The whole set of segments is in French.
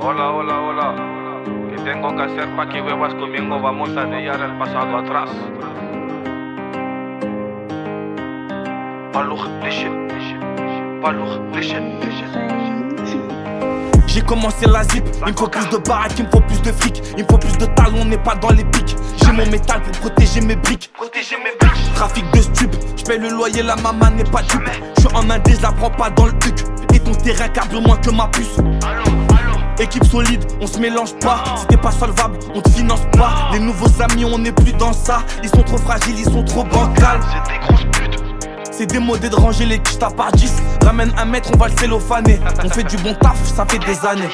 Hola, hola, hola. ¿Qué tengo que hacer para que bebas conmigo? Vamos a dejar el pasado atrás. Palour, léché. Palour, léché. J'ai commencé la zip, il me faut plus de baraques, il me faut plus de fric, il me faut plus de talons, on n'est pas dans les pics. J'ai mon métal pour protéger mes briques. Trafic de stup, j'paye le loyer, la maman n'est pas dupe. J'suis en indé, je la prends pas dans le huc. Et ton terrain carbure moins que ma puce. Équipe solide, on se mélange pas. Si t'es pas solvable, on te finance pas. Les nouveaux amis, on n'est plus dans ça. Ils sont trop fragiles, ils sont trop bancals. C'est des grosses putes. C'est démodé de ranger les quiches par 10. Ramène un mètre, on va le cellophaner. On fait du bon taf, ça fait des années.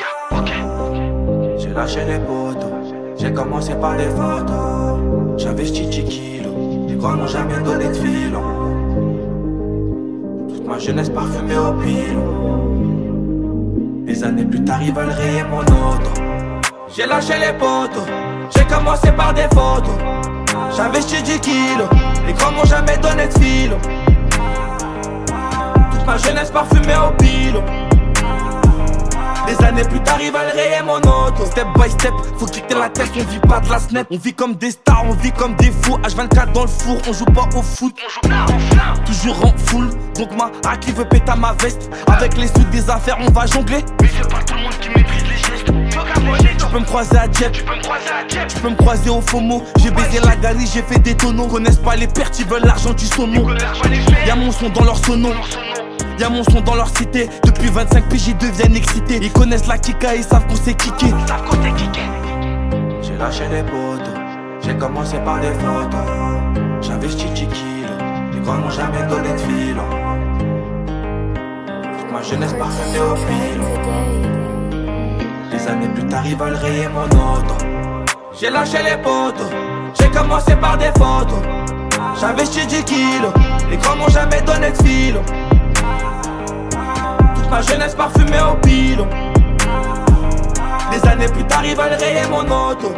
J'ai lâché les potos, j'ai commencé par les photos. J'avais 10 kilos, les grands n'ont jamais donné de filon. Toute ma jeunesse parfumée au pilon. Des années plus tard, ils veulent rayer mon auto. J'ai lâché les potos, j'ai commencé par des photos. J'avais 10 kilos, les grands m'ont jamais donné de filon. Toute ma jeunesse parfumée au pilon. Des années plus tard, ils veulent rayer mon auto. Step by step, faut quitter la tête, on vit pas de la snap. On vit comme des stars, on vit comme des fous. H24 dans le four, on joue pas au foot. Toujours en full, donc ma hack qui veut péter ma veste. Avec les sous des affaires, on va jongler. Mais c'est pas tout le monde qui maîtrise les gestes. Tu peux me croiser à Dieppe, tu peux me croiser au FOMO. J'ai baisé la galerie, j'ai fait des tonneaux. Connaissent pas les pertes, ils veulent l'argent du saumon. Y'a mon son dans leur sono. Y'a mon son dans leur cité. Depuis 25 piges ils deviennent excités. Ils connaissent la kika, ils savent qu'on s'est kické. J'ai lâché les potos, j'ai commencé par des photos. J'avais 10 kilos, les grands n'ont jamais donné de filon. Toute ma jeunesse parfumée au pilon. Des années plus tard ils veulent rayer mon auto. J'ai lâché les potos, j'ai commencé par des photos. J'avais 10 kilos, les grands m'ont jamais donné de filon. Ma jeunesse parfumée au pilon. Des années plus tard, ils veulent rayer mon auto.